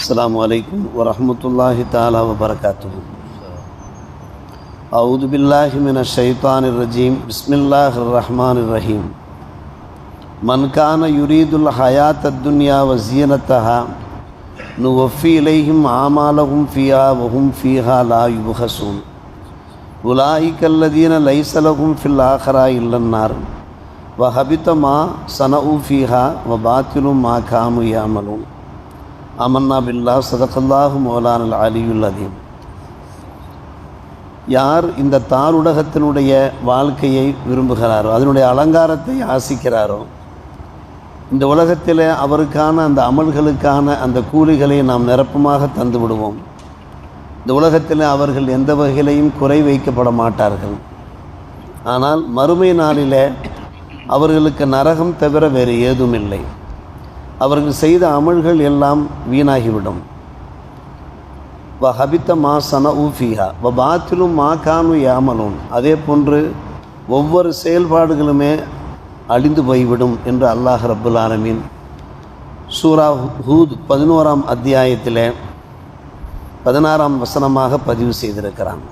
अस्सलामु अलैकुम वरहमतुल्लाहि ताला वबरकातुहू। अऊज़ु बिल्लाहि मिनश शैतानिर रजीम। बिस्मिल्लाहिर रहमानिर रहीम। मन कान युरीदुल हयातद दुनिया व ज़ीनतहा नुवफ़्फ़ी इलैहिम आमालहुम फ़ीहा व हुम फ़ीहा ला युबख़सून। उलाइकल्लज़ीना लैसा लहुम फ़िल आख़िरति इल्लन नार व हबिता मा सनऊ फ़ीहा व बातिलु मा कानू यअमलून। அமன்னா பில்லாஹ் ஸதகல்லாஹு மௌலானல் அலியுல் அதீம். யார் இந்த தாளுலகத்தினுடைய வாழ்க்கையை விரும்புகிறாரோ, அதனுடைய அலங்காரத்தை ஆசிக்கிறாரோ, இந்த உலகத்தில் அவருக்கான அந்த அமல்களுக்கான அந்த கூலிகளை நாம் நிரப்பமாக தந்து விடுவோம். இந்த உலகத்தில் அவர்கள் எந்த வகையிலையும் குறை வைக்கப்பட மாட்டார்கள். ஆனால் மறுமை நாளில் அவர்களுக்கு நரகம் தவிர வேறு ஏதும் இல்லை. அவர்கள் செய்த அமல்கள் எல்லாம் வீணாகிவிடும். வ ஹபித்த மா சனஊ ஃபீஹா வ பாத்திலும் மா கானு யாமலூன். அதே போன்று ஒவ்வொரு செயல்பாடுகளுமே அழிந்து போய்விடும் என்று அல்லாஹ் ரப்புல் ஆலமீன் சூரா ஹூத் 11ஆம் அத்தியாயத்தில் 16ஆம் வசனமாக பதிவு செய்திருக்கிறான்.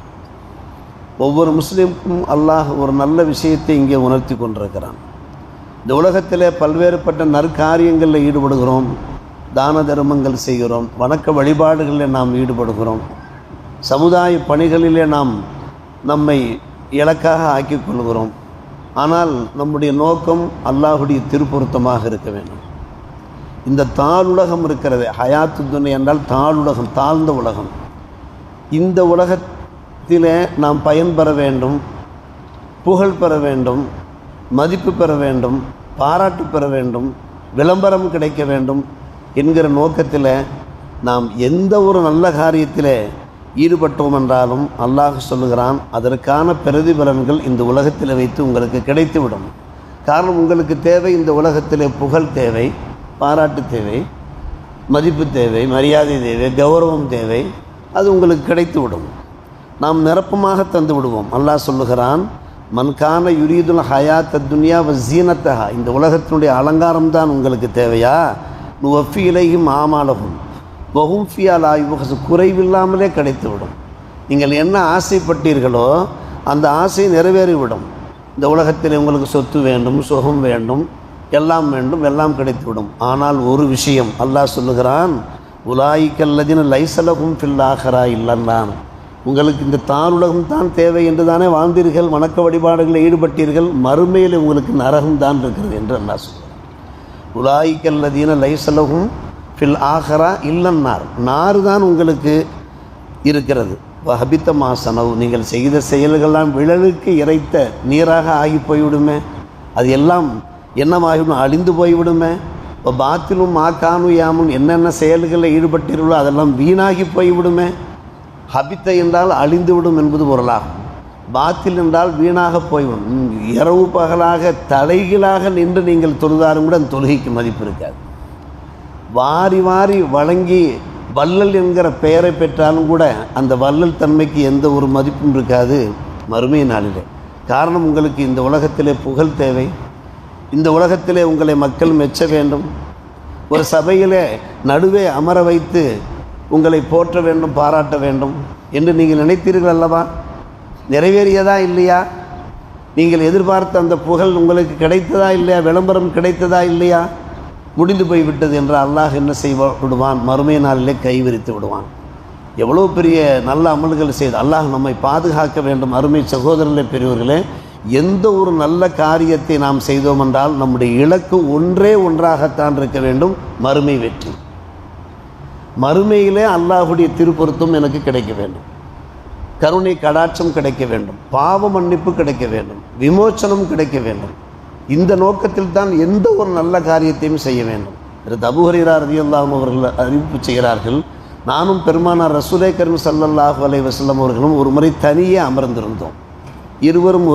ஒவ்வொரு முஸ்லீமுக்கும் அல்லாஹ் ஒரு நல்ல விஷயத்தை இங்கே உணர்த்தி கொண்டிருக்கிறான். இந்த உலகத்தில் பல்வேறுபட்ட நற்காரியங்களில் ஈடுபடுகிறோம், தான தர்மங்கள் செய்கிறோம், வணக்க வழிபாடுகளில் நாம் ஈடுபடுகிறோம், சமுதாய பணிகளிலே நாம் நம்மை இலக்காக ஆக்கிக் கொள்கிறோம். ஆனால் நம்முடைய நோக்கம் அல்லாஹுடைய திருப்பொருத்தமாக இருக்க வேண்டும். இந்த தாளுலகம் இருக்கிறது, ஹயாத்து துன்யா என்றால் தாளுலகம், தாழ்ந்த உலகம். இந்த உலகத்திலே நாம் பயன்பெற வேண்டும், புகழ் பெற வேண்டும், மதிப்பு பெற வேண்டும், பாராட்டு பெற வேண்டும், விளம்பரம் கிடைக்க வேண்டும் என்கிற நோக்கத்தில் நாம் எந்த ஒரு நல்ல காரியத்தில் ஈடுபட்டோம் என்றாலும் அல்லாஹ் சொல்லுகிறான், அதற்கான பிரதிபலன்கள் இந்த உலகத்தில் வைத்து உங்களுக்கு கிடைத்துவிடும். காரணம், உங்களுக்கு தேவை இந்த உலகத்தில் புகழ் தேவை, பாராட்டு தேவை, மதிப்பு தேவை, மரியாதை தேவை, கௌரவம் தேவை. அது உங்களுக்கு கிடைத்துவிடும். நாம் நிரப்பமாக தந்து விடுவோம். அல்லாஹ் சொல்லுகிறான், மன்கான யுரீதுல் ஹயாத்த துன்யா வ ஸீனத்தஹா. இந்த உலகத்தினுடைய அலங்காரம் தான் உங்களுக்கு தேவையா? நுவஃபி இலைஹிம் ஆமாலஹும் வ ஹும் ஃபீஹா லா யுபख़ஸூன். குறைவில்லாமலே கிடைத்துவிடும். நீங்கள் என்ன ஆசைப்பட்டீர்களோ அந்த ஆசை நிறைவேறிவிடும். இந்த உலகத்தில் உங்களுக்கு சொத்து வேண்டும், சுகம் வேண்டும், எல்லாம் வேண்டும், எல்லாம் கிடைத்துவிடும். ஆனால் ஒரு விஷயம் அல்லாஹ் சொல்லுகிறான், உலாயிக்கல்லதீன லைஸ லஹும் ஃபில் ஆখিরাতি இல்லன் நார். உங்களுக்கு இந்த தாளுலகம் தான் தேவை என்று தானே வாழ்ந்தீர்கள், வணக்க வழிபாடுகளில் ஈடுபட்டீர்கள், மறுமையில் உங்களுக்கு நரகம் தான் இருக்கிறது என்று அல்லாஹ் சொல்கிறார். உலாயிக்கல்லதீன லைஸ லஹும் ஃபில் ஆখিরাতি இல்லன் நார். நார் தான் உங்களுக்கு இருக்கிறது. வஹபித்த மா சனவு. நீங்கள் செய்த செயல்கள்லாம் விழலுக்கு இறைத்த நீராக ஆகி போய்விடுமே, அது எல்லாம் என்னமாகிவிடும், அழிந்து போய்விடுமே. இப்போ பாத்திலும் மா கானு யாமலூன். என்னென்ன செயல்களில் ஈடுபட்டீர்களோ அதெல்லாம் வீணாகி போய்விடுமே. ஹபித்த என்றால் அழிந்துவிடும் என்பது பொருளாகும். பாத்தில் என்றால் வீணாக போய்விடும். இரவு பகலாக தலைகீழாக நின்று நீங்கள் தொழுதாலும் கூட அந்த தொழுகைக்கு மதிப்பு இருக்காது. வாரி வாரி வழங்கி வள்ளல் என்கிற பெயரை பெற்றாலும் கூட அந்த வள்ளல் தன்மைக்கு எந்த ஒரு மதிப்பும் இருக்காது மறுமை நாளிலே. காரணம், உங்களுக்கு இந்த உலகத்திலே புகழ் தேவை, இந்த உலகத்திலே உங்களை மக்கள் மெச்ச வேண்டும், ஒரு சபையிலே நடுவே அமர வைத்து உங்களை போற்ற வேண்டும், பாராட்ட வேண்டும் என்று நீங்கள் நினைத்தீர்கள் அல்லவா? நிறைவேறியதா இல்லையா? நீங்கள் எதிர்பார்த்த அந்த புகழ் உங்களுக்கு கிடைத்ததா இல்லையா? விளம்பரம் கிடைத்ததா இல்லையா? முடிந்து போய்விட்டது என்று அல்லாஹ் என்ன விடுவான்? மறுமை நாளிலே கைவிரித்து விடுவான். எவ்வளோ பெரிய நல்ல அமல்கள் செய்து அல்லாஹ் நம்மை பாதுகாக்க வேண்டும். அருமை சகோதரர்களே, பெரியவர்களே, எந்த ஒரு நல்ல காரியத்தை நாம் செய்தோம் என்றால் நம்முடைய இலக்கு ஒன்றே ஒன்றாகத்தான் இருக்க வேண்டும், மறுமை வெற்றி. மறுமையிலே அல்லாஹுடைய திருப்பொருத்தம் எனக்கு கிடைக்க வேண்டும், கருணை கடாட்சம் கிடைக்க வேண்டும், பாவ மன்னிப்பு கிடைக்க வேண்டும், விமோச்சனம் கிடைக்க வேண்டும். இந்த நோக்கத்தில் தான் எந்த ஒரு நல்ல காரியத்தையும் செய்ய வேண்டும். அபூ ஹுரைரா ரலியல்லாஹு அன்ஹு அவர்கள் அறிவிப்பு செய்கிறார்கள், நானும் பெருமானார் ரசூலே கரீம் ஸல்லல்லாஹு அலைஹி வஸல்லம் அவர்களும் ஒரு முறை தனியே அமர்ந்திருந்தோம். இருவரும்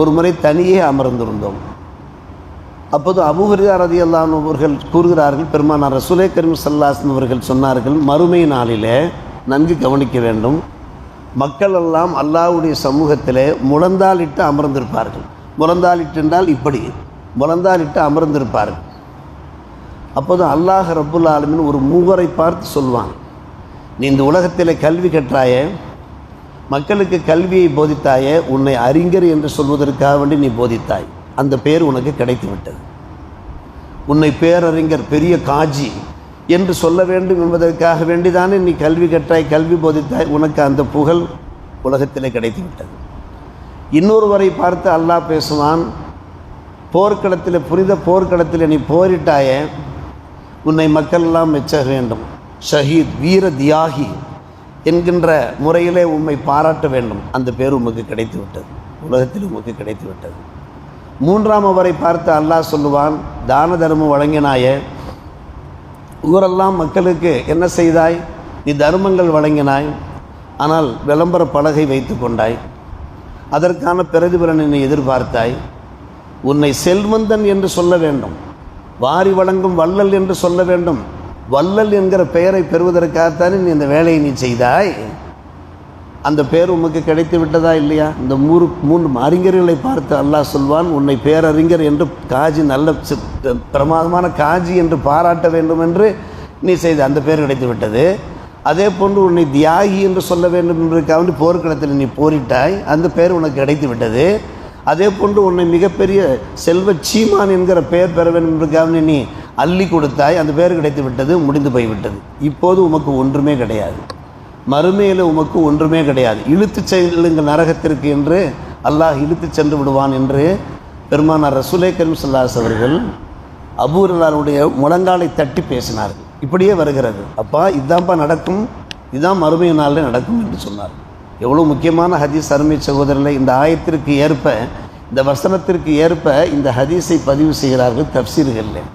ஒரு முறை தனியே அமர்ந்திருந்தோம். அப்போது அபூ ஹுரைரா ரலியல்லாஹு அன்ஹு அவர்கள் கூறுகிறார்கள், பெருமானார் ரசூலே கரீம் ஸல்லல்லாஹு அலைஹி வஸல்லம் அவர்கள் சொன்னார்கள், மறுமை நாளிலே நன்கு கவனிக்க வேண்டும், மக்கள் எல்லாம் அல்லாஹ்வுடைய சமூகத்திலே முழந்தாளிட்டு அமர்ந்திருப்பார்கள். முழந்தாளிட்டு என்றால் இப்படி முழந்தாளிட்டு அமர்ந்திருப்பார்கள். அப்போது அல்லாஹ் ரப்புல் ஆலமீன் ஒரு மூவரை பார்த்து சொல்வான், நீ இந்த உலகத்தில் கல்வி கற்றாயே, மக்களுக்கு கல்வியை போதித்தாயே, உன்னை அறிஞர் என்று சொல்வதற்காக வேண்டி நீ போதித்தாய், அந்த பேர் உனக்கு கிடைத்து விட்டது. உன்னை பேரறிஞர், பெரிய காஜி என்று சொல்ல வேண்டும் என்பதற்காக வேண்டிதானே நீ கல்வி கற்றாய், கல்வி போதித்தாய், உனக்கு அந்த புகழ் உலகத்திலே கிடைத்து விட்டது. இன்னொருவரை பார்த்து அல்லாஹ் பேசுவான், போர்க்களத்தில், புனித போர்க்களத்தில் நீ போரிட்டாயே, உன்னை மக்கள் எல்லாம் மெச்ச வேண்டும், ஷஹீத், வீர தியாகி என்கின்ற முறையிலே உம்மை பாராட்ட வேண்டும், அந்த பேர் உமக்கு கிடைத்து விட்டது, உலகத்தில் உமக்கு கிடைத்து விட்டது. மூன்றாம் அவரை பார்த்து அல்லாஹ் சொல்லுவான், தான தர்மம் வழங்கினாயே, ஊரெல்லாம் மக்களுக்கு என்ன செய்தாய், நீ தர்மங்கள் வழங்கினாய், ஆனால் விளம்பர பலகை வைத்து கொண்டாய், அதற்கான பிரதிபலனை நீ எதிர்பார்த்தாய், உன்னை செல்வந்தன் என்று சொல்ல வேண்டும், வாரி வழங்கும் வள்ளல் என்று சொல்ல வேண்டும், வள்ளல் என்கிற பெயரை பெறுவதற்காகத்தானே நீ இந்த வேலையை நீ செய்தாய், அந்த பேர் உமக்கு கிடைத்து விட்டதா இல்லையா? இந்த மூன்று அறிஞர்களை பார்த்து அல்லாஹ் சொல்வான், உன்னை பேரறிஞர் என்று காஜி, நல்ல பிரமாதமான காஜி என்று பாராட்ட வேண்டும் என்று நீ செய்த அந்த பேர் கிடைத்து விட்டது. அதே போன்று உன்னை தியாகி என்று சொல்ல வேண்டும் என்பதற்காக போர்க்களத்தில் நீ போரிட்டாய், அந்த பேர் உனக்கு கிடைத்து விட்டது. அதே போன்று உன்னை மிகப்பெரிய செல்வ சீமான் என்கிற பெயர் பெற வேண்டும் என்பதற்காக நீ அள்ளி கொடுத்தாய், அந்த பேர் கிடைத்து விட்டது, முடிந்து போய்விட்டது. இப்போது உமக்கு ஒன்றுமே கிடையாது, மறுமையில் உமக்கு ஒன்றுமே கிடையாது. இழுத்து செல்லுங்கள் நரகத்திற்கு என்று அல்லாஹ் இழுத்து சென்று விடுவான் என்று பெருமானார் ரசூலே கரீம் ஸல்லல்லாஹு அலைஹி அவர்கள் அபூ ஹுரைராவுடைய முழங்காலை தட்டி பேசினார்கள். இப்படியே வருகிறது, அப்பா இதான்ப்பா நடக்கும், இதுதான் மறுமை நாளில் நடக்கும் என்று சொன்னார். எவ்வளோ முக்கியமான ஹதீஸ் அருமை சகோதரர்களை. இந்த ஆயத்திற்கு ஏற்ப, இந்த வசனத்திற்கு ஏற்ப இந்த ஹதீஸை பதிவு செய்கிறார்கள் தஃப்சீர்களில்.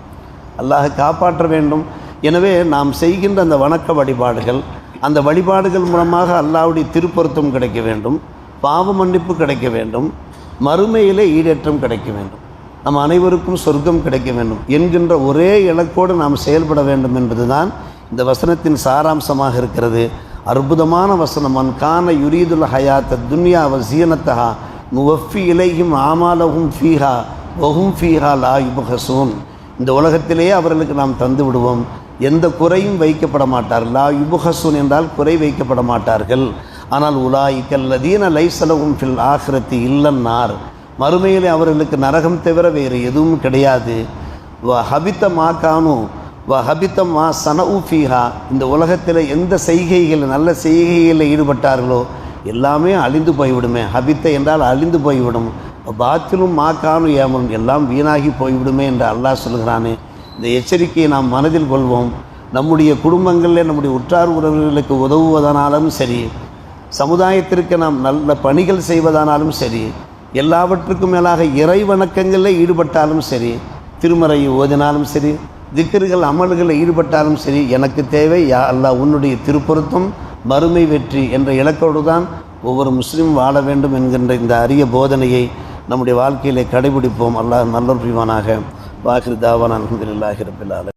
அல்லாஹ் காப்பாற்ற வேண்டும். எனவே நாம் செய்கின்ற அந்த வணக்க வழிபாடுகள், அந்த வழிபாடுகள் மூலமாக அல்லாஹ்வுடைய திருப்பொருத்தம் கிடைக்க வேண்டும், பாவ மன்னிப்பு கிடைக்க வேண்டும், மறுமையிலே ஈடேற்றம் கிடைக்க வேண்டும், நம் அனைவருக்கும் சொர்க்கம் கிடைக்க வேண்டும் என்கின்ற ஒரே இலக்கோடு நாம் செயல்பட வேண்டும் என்பதுதான் இந்த வசனத்தின் சாராம்சமாக இருக்கிறது. அற்புதமான வசனம். மன் கான யுரீதுல் ஹயாத்த துன்யா வ ஸீனத்தஹா நுவஃபி இலைஹிம் ஆமாலஹும் ஃபீஹா வஹும் ஃபீஹா லா யுப்ஹஸூன். இந்த உலகத்திலேயே அவர்களுக்கு நாம் தந்து விடுவோம், எந்த குறையும் வைக்கப்பட மாட்டார்கள். லா யுப்ஹஸூன் என்றால் குறை வைக்கப்பட மாட்டார்கள். ஆனால் உலாயிக்கல் லதீன லைஸ லஹும் ஃபில் ஆখিরাতি இல்லன்னார், மறுமையிலே அவர்களுக்கு நரகம் தவிர வேறு எதுவும் கிடையாது. வ ஹபித்த மா கானு வ ஹபித்த மா சனஉ ஃபீஹா, இந்த உலகத்தில் எந்த செய்கைகள், நல்ல செய்கைகளில் ஈடுபட்டார்களோ எல்லாமே அழிந்து போய்விடுமே. ஹபித்த என்றால் அழிந்து போய்விடும். பாத்திலும் மா கானு ஏமன், எல்லாம் வீணாகி போய்விடுமே என்று அல்லாஹ் சொல்கிறானே. இந்த எச்சரிக்கையை நாம் மனதில் கொள்வோம். நம்முடைய குடும்பங்களில் நம்முடைய உற்றார் உறவுகளுக்கு உதவுவதானாலும் சரி, சமுதாயத்திற்கு நாம் நல்ல பணிகள் செய்வதானாலும் சரி, எல்லாவற்றுக்கும் மேலாக இறை வணக்கங்களில் ஈடுபட்டாலும் சரி, திருமறை ஓதினாலும் சரி, திக்ருகள் அமல்களில் ஈடுபட்டாலும் சரி, எனக்கு தேவை யா அல்லாஹ் உன்னுடைய திருப்பொருத்தம், மறுமை வெற்றி என்ற இலக்கோடு தான் ஒவ்வொரு முஸ்லீம் வாழ வேண்டும் என்கின்ற இந்த அரிய போதனையை நம்முடைய வாழ்க்கையிலே கடைபிடிப்போம். அல்லாஹ் நல்ல புரிவானாக. வாஹிர் தாவானா அல்ஹம்துலில்லாஹி ரப்பில் ஆலமீன்.